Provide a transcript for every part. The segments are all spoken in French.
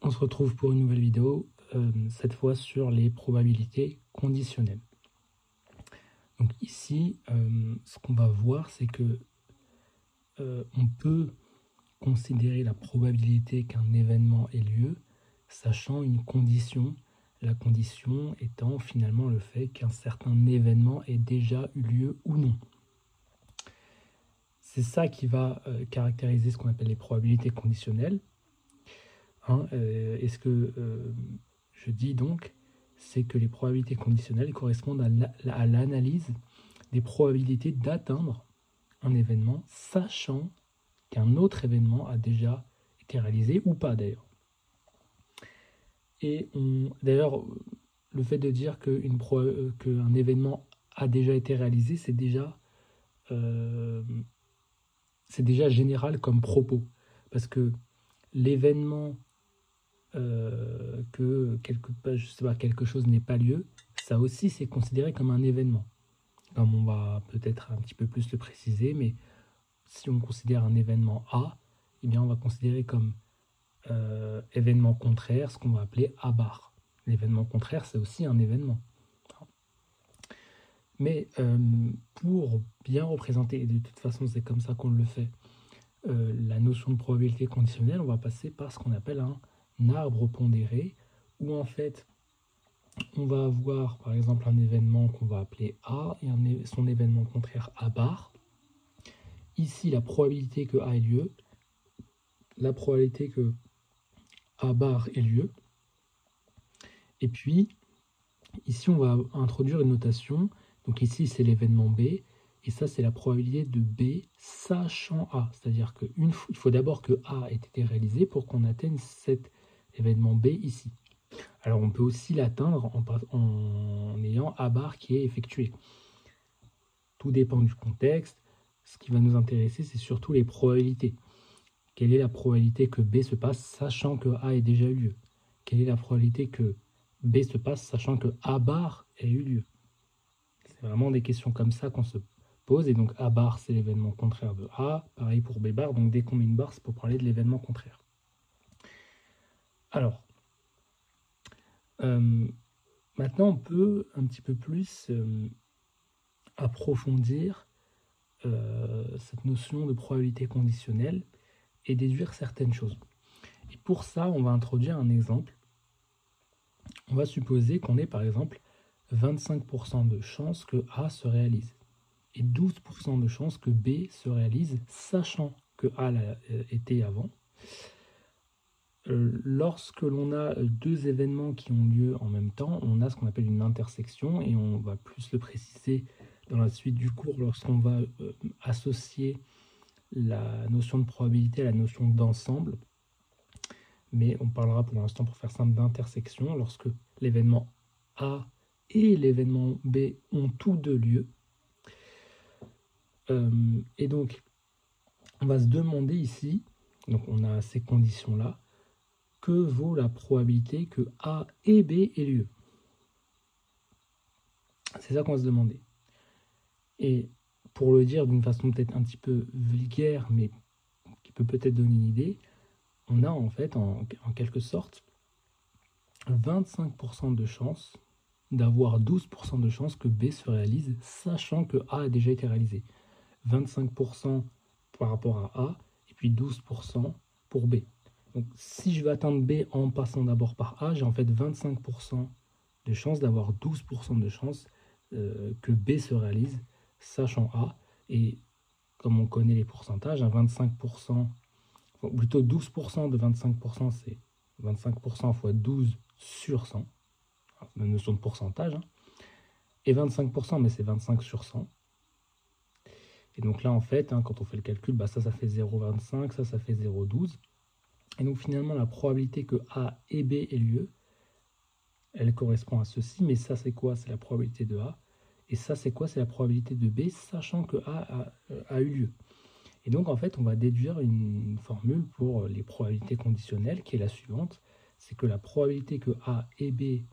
On se retrouve pour une nouvelle vidéo, cette fois sur les probabilités conditionnelles. Donc ici, ce qu'on va voir, c'est que on peut considérer la probabilité qu'un événement ait lieu, sachant une condition, la condition étant finalement le fait qu'un certain événement ait déjà eu lieu ou non. C'est ça qui va caractériser ce qu'on appelle les probabilités conditionnelles. Et ce que je dis donc, c'est que les probabilités conditionnelles correspondent à l'analyse des probabilités d'atteindre un événement, sachant qu'un autre événement a déjà été réalisé ou pas d'ailleurs. Et d'ailleurs, le fait de dire qu'un événement a déjà été réalisé, c'est déjà général comme propos. Parce que l'événement que quelque chose n'ait pas lieu, ça aussi c'est considéré comme un événement. Comme on va peut-être un petit peu plus le préciser, mais si on considère un événement A, eh bien on va considérer comme événement contraire ce qu'on va appeler A bar. L'événement contraire, c'est aussi un événement. Mais pour bien représenter, et de toute façon c'est comme ça qu'on le fait, la notion de probabilité conditionnelle, on va passer par ce qu'on appelle un arbre pondéré, où en fait on va avoir par exemple un événement qu'on va appeler A et son événement contraire A bar. Ici la probabilité que A ait lieu, la probabilité que A bar ait lieu, et puis ici on va introduire une notation, donc ici c'est l'événement B, et ça c'est la probabilité de B sachant A, c'est-à-dire qu'il faut d'abord que A ait été réalisé pour qu'on atteigne cet événement B ici. Alors on peut aussi l'atteindre en ayant A bar qui est effectué. Tout dépend du contexte. Ce qui va nous intéresser, c'est surtout les probabilités. Quelle est la probabilité que B se passe sachant que A ait déjà eu lieu? Quelle est la probabilité que B se passe sachant que A bar ait eu lieu? C'est vraiment des questions comme ça qu'on se pose. Et donc A bar, c'est l'événement contraire de A. Pareil pour B bar. Donc dès qu'on met une barre, c'est pour parler de l'événement contraire. Alors, maintenant, on peut un petit peu plus approfondir cette notion de probabilité conditionnelle et déduire certaines choses. Et pour ça, on va introduire un exemple. On va supposer qu'on ait par exemple 25% de chances que A se réalise et 12% de chances que B se réalise, sachant que A l'a été avant. Lorsque l'on a deux événements qui ont lieu en même temps, on a ce qu'on appelle une intersection, et on va plus le préciser dans la suite du cours lorsqu'on va associer la notion de probabilité à la notion d'ensemble. Mais on parlera pour l'instant, pour faire simple, d'intersection, lorsque l'événement A et l'événement B ont tous deux lieu. Et donc, on va se demander ici, donc on a ces conditions-là, que vaut la probabilité que A et B aient lieu? C'est ça qu'on va se demander. Et pour le dire d'une façon peut-être un petit peu vulgaire, mais qui peut peut-être donner une idée, on a en fait, en quelque sorte, 25% de chance d'avoir 12% de chance que B se réalise, sachant que A a déjà été réalisé. 25% par rapport à A, et puis 12% pour B. Donc si je veux atteindre B en passant d'abord par A, j'ai en fait 25% de chance d'avoir 12% de chance que B se réalise, sachant A. Et comme on connaît les pourcentages, 25%, ou plutôt 12% de 25%, c'est 25% fois 12 sur 100. C'est la notion de pourcentage. Et 25%, mais c'est 25 sur 100. Et donc là, en fait, quand on fait le calcul, ça fait 0,25, ça fait 0,12. Et donc finalement, la probabilité que A et B aient lieu, elle correspond à ceci, mais ça c'est quoi? C'est la probabilité de A. Et ça c'est quoi? C'est la probabilité de B, sachant que A a eu lieu. Et donc en fait, on va déduire une formule pour les probabilités conditionnelles, qui est la suivante. C'est que la probabilité que A et B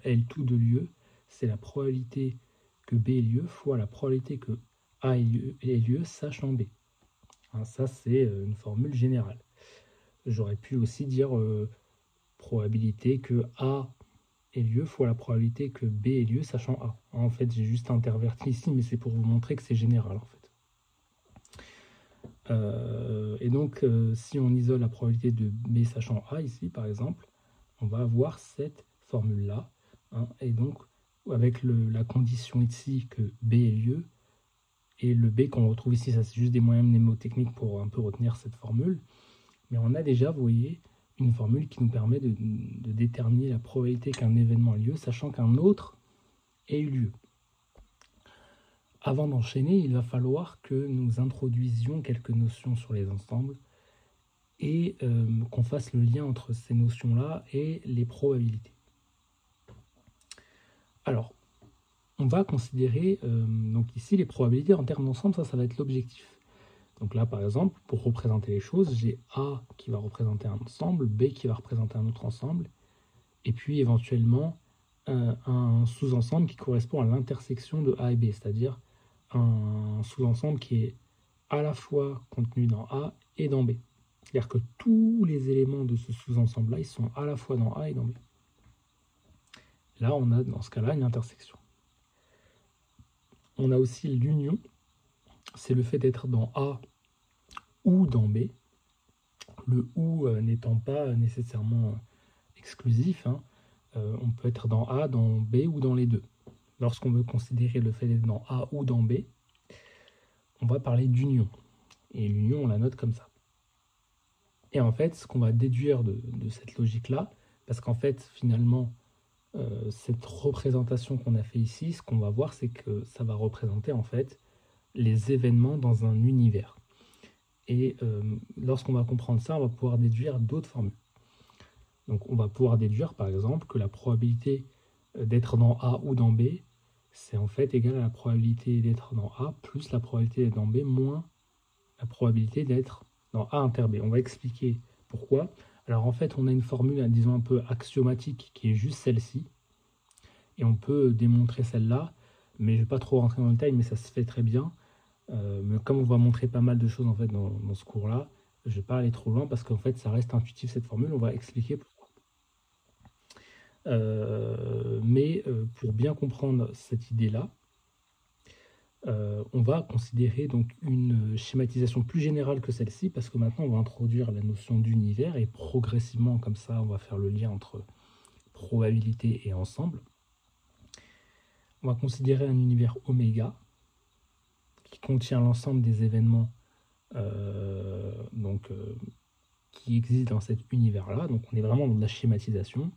aient tout de lieu, c'est la probabilité que B ait lieu fois la probabilité que A ait lieu, sachant B. Ça c'est une formule générale. j'aurais pu aussi dire probabilité que A ait lieu fois la probabilité que B ait lieu, sachant A. En fait, j'ai juste interverti ici, mais c'est pour vous montrer que c'est général, en fait. Et donc, si on isole la probabilité de B sachant A ici, par exemple, on va avoir cette formule-là. Hein, et donc, avec la condition ici que B ait lieu, et le B qu'on retrouve ici, ça c'est juste des moyens mnémotechniques pour un peu retenir cette formule. Mais on a déjà, vous voyez, une formule qui nous permet de déterminer la probabilité qu'un événement ait lieu, sachant qu'un autre ait eu lieu. Avant d'enchaîner, il va falloir que nous introduisions quelques notions sur les ensembles et qu'on fasse le lien entre ces notions-là et les probabilités. Alors, on va considérer donc ici les probabilités en termes d'ensemble, ça va être l'objectif. Donc là, par exemple, pour représenter les choses, j'ai A qui va représenter un ensemble, B qui va représenter un autre ensemble, et puis éventuellement un sous-ensemble qui correspond à l'intersection de A et B, c'est-à-dire un sous-ensemble qui est à la fois contenu dans A et dans B. C'est-à-dire que tous les éléments de ce sous-ensemble-là, ils sont à la fois dans A et dans B. Là, on a dans ce cas-là une intersection. On a aussi l'union, c'est le fait d'être dans A ou dans B. Le ou n'étant pas nécessairement exclusif, hein, on peut être dans A, dans B ou dans les deux. Lorsqu'on veut considérer le fait d'être dans A ou dans B, on va parler d'union. Et l'union, on la note comme ça. Et en fait, ce qu'on va déduire de cette logique-là, parce qu'en fait, finalement, cette représentation qu'on a fait ici, ce qu'on va voir, c'est que ça va représenter en fait les événements dans un univers. Et lorsqu'on va comprendre ça, on va pouvoir déduire d'autres formules. Donc on va pouvoir déduire par exemple que la probabilité d'être dans A ou dans B, c'est en fait égal à la probabilité d'être dans A plus la probabilité d'être dans B moins la probabilité d'être dans A inter B. On va expliquer pourquoi. Alors en fait, on a une formule, disons un peu axiomatique, qui est juste celle-ci. Et on peut démontrer celle-là, mais je ne vais pas trop rentrer dans le détail, mais ça se fait très bien. Mais comme on va montrer pas mal de choses en fait dans ce cours-là, je ne vais pas aller trop loin parce qu'en fait, ça reste intuitif cette formule. On va expliquer pourquoi. Mais pour bien comprendre cette idée-là, on va considérer donc une schématisation plus générale que celle-ci, parce que maintenant on va introduire la notion d'univers, et progressivement comme ça on va faire le lien entre probabilité et ensemble. On va considérer un univers oméga qui contient l'ensemble des événements qui existent dans cet univers-là. Donc on est vraiment dans de la schématisation.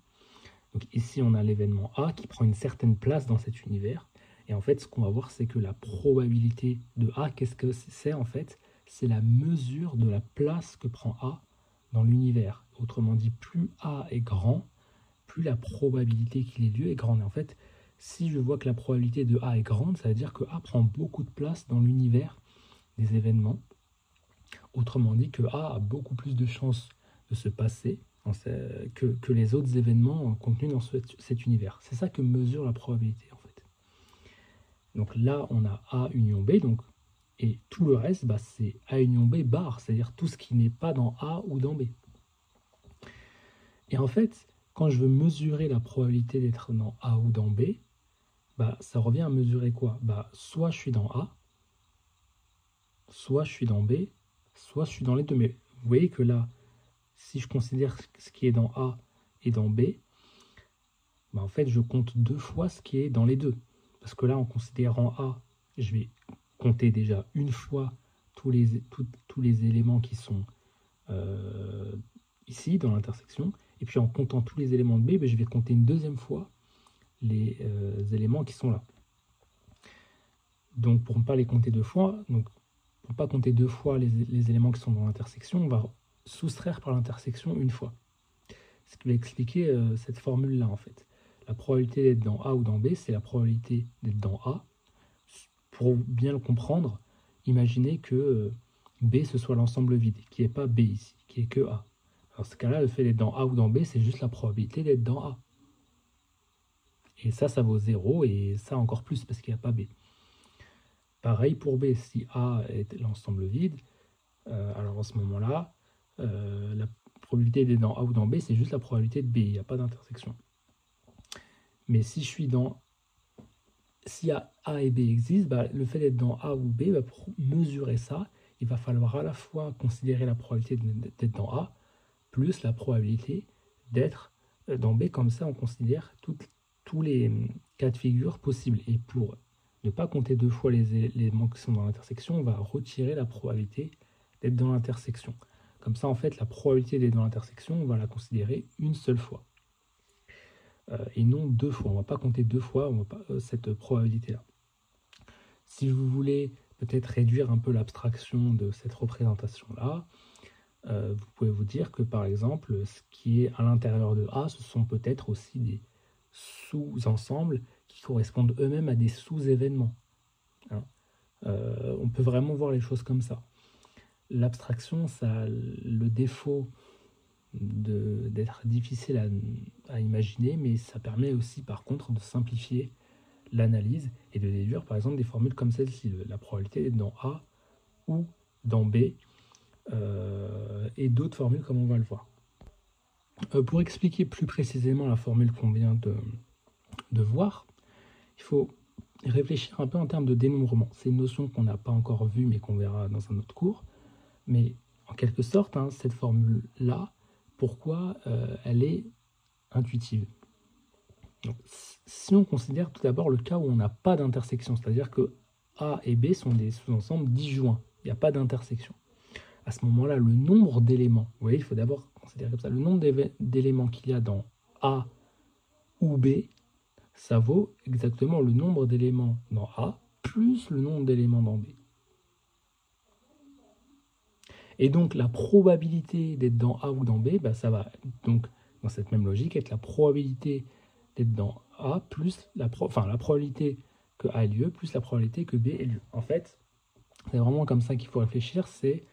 Donc ici on a l'événement A qui prend une certaine place dans cet univers. Et en fait, ce qu'on va voir, c'est que la probabilité de A, qu'est-ce que c'est en fait? C'est la mesure de la place que prend A dans l'univers. Autrement dit, plus A est grand, plus la probabilité qu'il ait lieu est grande. Et en fait, si je vois que la probabilité de A est grande, ça veut dire que A prend beaucoup de place dans l'univers des événements. Autrement dit, que A a beaucoup plus de chances de se passer que les autres événements contenus dans cet univers. C'est ça que mesure la probabilité, en fait. Donc là, on a A union B, donc, et tout le reste, c'est A union B bar, c'est-à-dire tout ce qui n'est pas dans A ou dans B. Et en fait, quand je veux mesurer la probabilité d'être dans A ou dans B, ça revient à mesurer quoi? Soit je suis dans A, soit je suis dans B, soit je suis dans les deux. Mais vous voyez que là, si je considère ce qui est dans A et dans B, en fait, je compte deux fois ce qui est dans les deux. Parce que là, en considérant A, je vais compter déjà une fois tous les éléments qui sont ici, dans l'intersection. Et puis en comptant tous les éléments de B, je vais compter une deuxième fois les éléments qui sont là. Donc pour ne pas les compter deux fois, donc pour ne pas compter deux fois les éléments qui sont dans l'intersection, on va soustraire par l'intersection une fois. Ce qui va expliquer cette formule-là en fait. La probabilité d'être dans A ou dans B, c'est la probabilité d'être dans A. Pour bien le comprendre, imaginez que B, ce soit l'ensemble vide, qui n'est pas B ici, qui est que A. Dans ce cas-là, le fait d'être dans A ou dans B, c'est juste la probabilité d'être dans A. Et ça vaut 0, et ça encore plus, parce qu'il n'y a pas B. Pareil pour B, si A est l'ensemble vide, alors en ce moment-là, la probabilité d'être dans A ou dans B, c'est juste la probabilité de B, il n'y a pas d'intersection. Mais si je suis dans... Si A et B existent, le fait d'être dans A ou B, pour mesurer ça, il va falloir à la fois considérer la probabilité d'être dans A, plus la probabilité d'être dans B. Comme ça, on considère tous les cas de figure possibles. Et pour ne pas compter 2 fois les éléments qui sont dans l'intersection, on va retirer la probabilité d'être dans l'intersection. Comme ça, en fait, la probabilité d'être dans l'intersection, on va la considérer une seule fois. Et non 2 fois. On ne va pas compter 2 fois cette probabilité-là. Si vous voulez peut-être réduire un peu l'abstraction de cette représentation-là, vous pouvez vous dire que, par exemple, ce qui est à l'intérieur de A, ce sont peut-être aussi des sous-ensembles qui correspondent eux-mêmes à des sous-événements. Hein. On peut vraiment voir les choses comme ça. L'abstraction, ça a le défaut d'être difficile à imaginer, mais ça permet aussi, par contre, de simplifier l'analyse et de déduire, par exemple, des formules comme celle-ci, la probabilité d'être dans A ou dans B, et d'autres formules comme on va le voir. Pour expliquer plus précisément la formule qu'on vient de voir, il faut réfléchir un peu en termes de dénombrement. C'est une notion qu'on n'a pas encore vue, mais qu'on verra dans un autre cours. Mais en quelque sorte, cette formule-là, pourquoi elle est intuitive? Donc, si on considère tout d'abord le cas où on n'a pas d'intersection, c'est-à-dire que A et B sont des sous-ensembles disjoints, il n'y a pas d'intersection. À ce moment-là, le nombre d'éléments, vous voyez, il faut d'abord considérer comme ça, le nombre d'éléments qu'il y a dans A ou B, ça vaut exactement le nombre d'éléments dans A plus le nombre d'éléments dans B. Et donc la probabilité d'être dans A ou dans B, ça va donc dans cette même logique être la probabilité d'être dans A plus la probabilité que A ait lieu plus la probabilité que B ait lieu. En fait, c'est vraiment comme ça qu'il faut réfléchir, c'est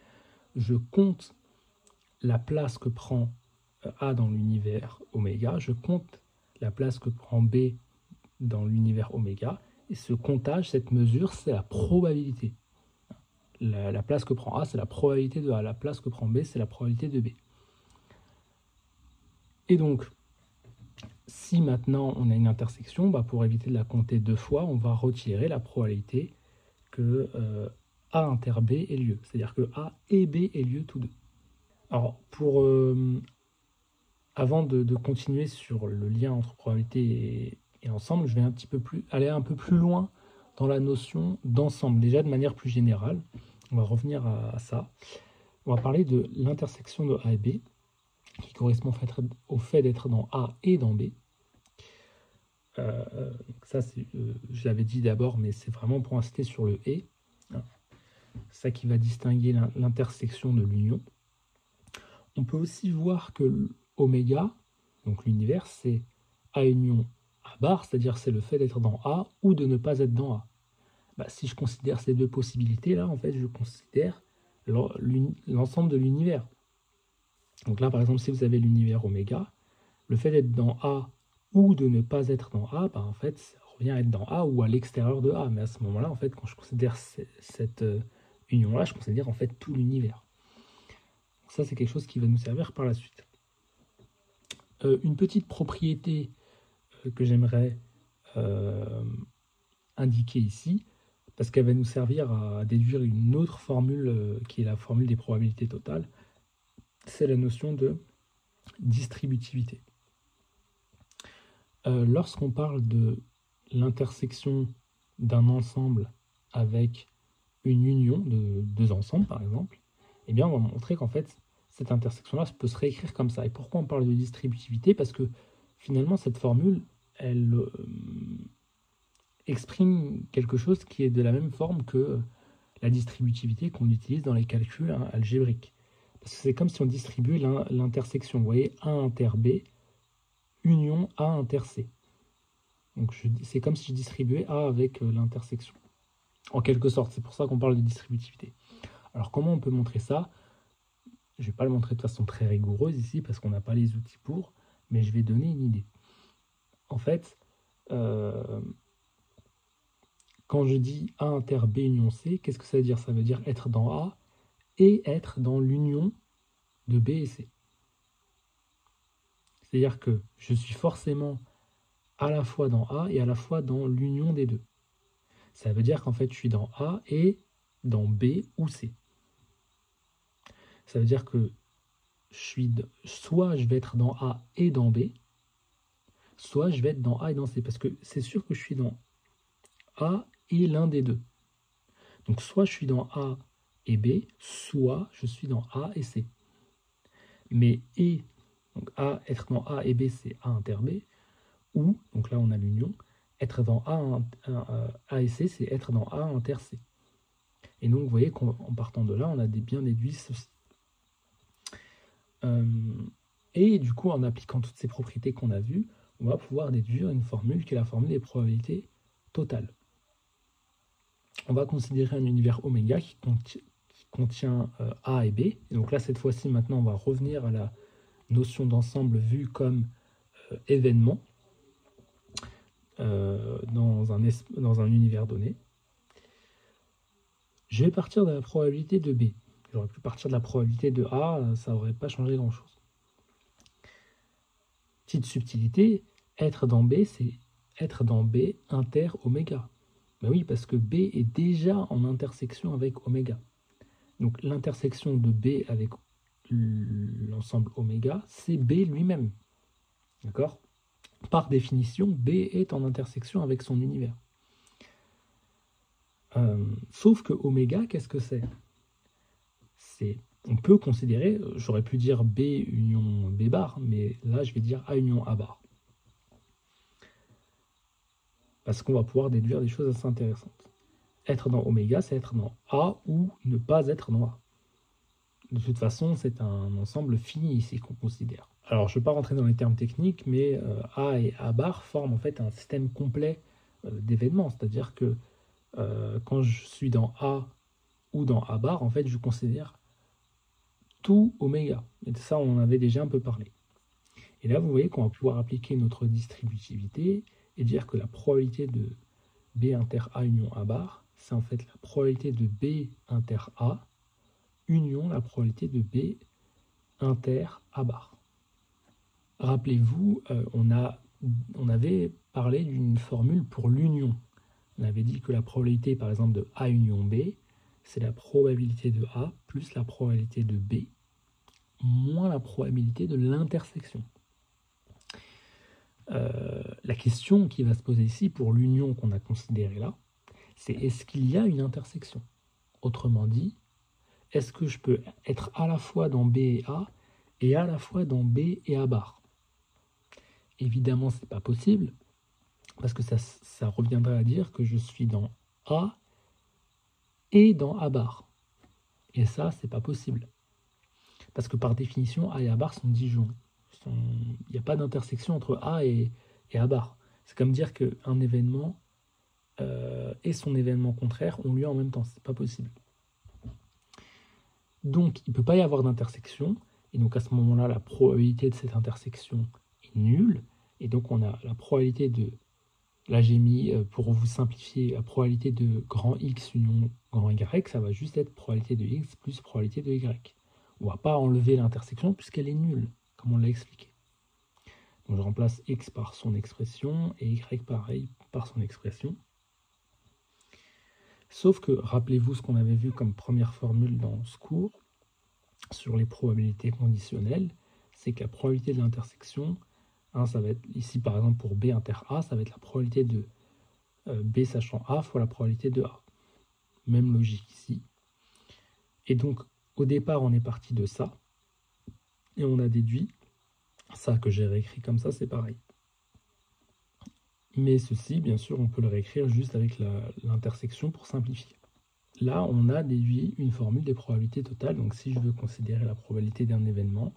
je compte la place que prend A dans l'univers oméga, je compte la place que prend B dans l'univers oméga, et ce comptage, cette mesure, c'est la probabilité. La place que prend A, c'est la probabilité de A. La place que prend B, c'est la probabilité de B. Et donc, si maintenant on a une intersection, pour éviter de la compter 2 fois, on va retirer la probabilité que A inter B ait lieu. C'est-à-dire que A et B aient lieu tous deux. Alors, avant de continuer sur le lien entre probabilité et ensemble, je vais aller un peu plus loin dans la notion d'ensemble, déjà de manière plus générale. On va revenir à ça. On va parler de l'intersection de A et B, qui correspond au fait d'être dans A et dans B. Ça, je l'avais dit d'abord, mais c'est vraiment pour insister sur le « et ». C'est ça qui va distinguer l'intersection de l'union. On peut aussi voir que oméga, donc l'univers, c'est A union A bar, c'est-à-dire c'est le fait d'être dans A ou de ne pas être dans A. Si je considère ces deux possibilités-là, en fait, je considère l'ensemble de l'univers. Donc là, par exemple, si vous avez l'univers oméga, le fait d'être dans A ou de ne pas être dans A, en fait, ça revient à être dans A ou à l'extérieur de A. Mais à ce moment-là, en fait, quand je considère cette union-là, je considère en fait tout l'univers. Ça, c'est quelque chose qui va nous servir par la suite. Une petite propriété que j'aimerais indiquer ici, parce qu'elle va nous servir à déduire une autre formule qui est la formule des probabilités totales, c'est la notion de distributivité. Lorsqu'on parle de l'intersection d'un ensemble avec une union de deux ensembles, par exemple, eh bien, on va montrer qu'en fait, cette intersection-là peut se réécrire comme ça. Et pourquoi on parle de distributivité? Parce que finalement, cette formule, elle exprime quelque chose qui est de la même forme que la distributivité qu'on utilise dans les calculs algébriques. Parce que c'est comme si on distribuait l'intersection. Vous voyez, A inter B, union A inter C. Donc c'est comme si je distribuais A avec l'intersection. En quelque sorte, c'est pour ça qu'on parle de distributivité. Alors comment on peut montrer ça? Je ne vais pas le montrer de façon très rigoureuse ici, parce qu'on n'a pas les outils pour, mais je vais donner une idée. En fait, quand je dis A inter B union C, qu'est-ce que ça veut dire? Ça veut dire être dans A et être dans l'union de B et C. C'est-à-dire que je suis forcément à la fois dans A et à la fois dans l'union des deux. Ça veut dire qu'en fait, je suis dans A et dans B ou C. Ça veut dire que soit je vais être dans A et dans B, soit je vais être dans A et dans C. Parce que c'est sûr que je suis dans A et l'un des deux. Donc soit je suis dans A et B, soit je suis dans A et C. Mais donc être dans A et B, c'est A inter B, ou, donc là on a l'union, être dans A et C, c'est être dans A inter C. Et donc vous voyez qu'en partant de là, on a bien déduit ceci. Et du coup, en appliquant toutes ces propriétés qu'on a vues, on va pouvoir déduire une formule qui est la formule des probabilités totales. On va considérer un univers oméga qui contient A et B. Et donc là, cette fois-ci, maintenant, on va revenir à la notion d'ensemble vue comme événement dans un univers donné. Je vais partir de la probabilité de B. J'aurais pu partir de la probabilité de A, ça n'aurait pas changé grand-chose. Petite subtilité, être dans B, c'est être dans B inter oméga. Ben oui, parce que B est déjà en intersection avec oméga. Donc l'intersection de B avec l'ensemble oméga, c'est B lui-même. D'accord? Par définition, B est en intersection avec son univers. Sauf que oméga, qu'est-ce que c'est? On peut considérer, j'aurais pu dire B union B bar, mais là je vais dire A union A bar. Parce qu'on va pouvoir déduire des choses assez intéressantes. Être dans oméga, c'est être dans A ou ne pas être dans A. De toute façon, c'est un ensemble fini ici qu'on considère. Alors, je ne vais pas rentrer dans les termes techniques, mais A et A bar forment en fait un système complet d'événements. C'est-à-dire que quand je suis dans A ou dans A bar, en fait, je considère tout oméga. Et de ça, on en avait déjà un peu parlé. Et là, vous voyez qu'on va pouvoir appliquer notre distributivité et dire que la probabilité de B inter A union A bar, c'est en fait la probabilité de B inter A union la probabilité de B inter A bar. Rappelez-vous, on avait parlé d'une formule pour l'union. On avait dit que la probabilité, par exemple, de A union B, c'est la probabilité de A plus la probabilité de B moins la probabilité de l'intersection. La question qui va se poser ici pour l'union qu'on a considérée là, c'est est-ce qu'il y a une intersection? Autrement dit, est-ce que je peux être à la fois dans B et A et à la fois dans B et A bar? Évidemment, ce n'est pas possible, parce que ça reviendrait à dire que je suis dans A et dans A bar. Et ça, c'est pas possible. Parce que par définition, A et A bar sont disjoints. Il n'y a pas d'intersection entre A et A bar. C'est comme dire qu'un événement et son événement contraire ont lieu en même temps. C'est pas possible. Donc, il ne peut pas y avoir d'intersection. Et donc, à ce moment-là, la probabilité de cette intersection est nulle. Et donc, on a la probabilité de... Là, j'ai mis, pour vous simplifier, la probabilité de grand X union grand Y, ça va juste être probabilité de X plus probabilité de Y. On ne va pas enlever l'intersection puisqu'elle est nulle, comme on l'a expliqué. Donc, je remplace X par son expression et Y pareil par son expression. Sauf que, rappelez-vous ce qu'on avait vu comme première formule dans ce cours, sur les probabilités conditionnelles, c'est que la probabilité de l'intersection, ça va être ici par exemple pour B inter A, ça va être la probabilité de B sachant A fois la probabilité de A. Même logique ici. Et donc au départ on est parti de ça, et on a déduit, ça que j'ai réécrit comme ça, c'est pareil. Mais ceci, bien sûr, on peut le réécrire juste avec l'intersection pour simplifier. Là, on a déduit une formule des probabilités totales. Donc, si je veux considérer la probabilité d'un événement,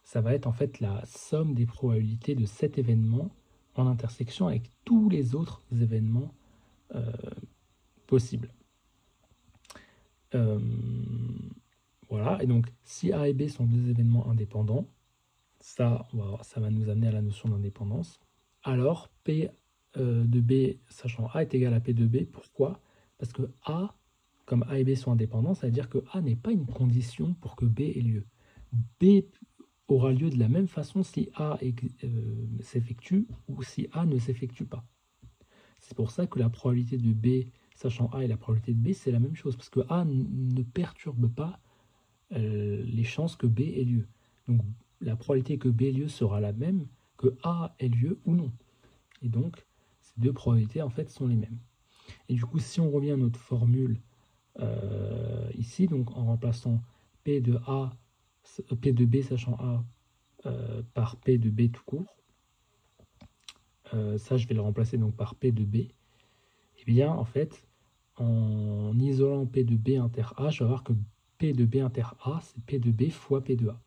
ça va être en fait la somme des probabilités de cet événement en intersection avec tous les autres événements possibles. Voilà, et donc si A et B sont deux événements indépendants, ça va nous amener à la notion d'indépendance. Alors, P de B sachant A est égal à P de B. Pourquoi? Parce que A, comme A et B sont indépendants, ça veut dire que A n'est pas une condition pour que B ait lieu. B aura lieu de la même façon si A s'effectue ou si A ne s'effectue pas. C'est pour ça que la probabilité de B, sachant A, et la probabilité de B, c'est la même chose, parce que A ne perturbe pas les chances que B ait lieu. Donc la probabilité que B ait lieu sera la même que A ait lieu ou non. Et donc, ces deux probabilités, en fait, sont les mêmes. Et du coup, si on revient à notre formule ici, donc en remplaçant P de B sachant A par P de B tout court, ça je vais le remplacer donc par P de B, et bien en fait, en isolant P de B inter A, je vais avoir que P de B inter A, c'est P de B fois P de A.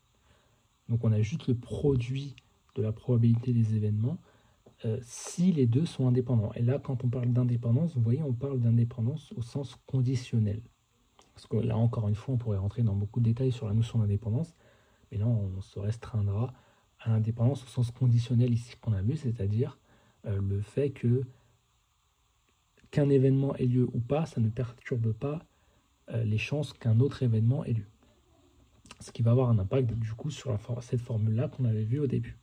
Donc on a juste le produit de la probabilité des événements si les deux sont indépendants. Et là, quand on parle d'indépendance, vous voyez, on parle d'indépendance au sens conditionnel. Parce que là, encore une fois, on pourrait rentrer dans beaucoup de détails sur la notion d'indépendance, mais là, on se restreindra à l'indépendance au sens conditionnel ici qu'on a vu, c'est-à-dire le fait qu'un événement ait lieu ou pas, ça ne perturbe pas les chances qu'un autre événement ait lieu. Ce qui va avoir un impact, du coup, sur cette formule-là qu'on avait vue au début.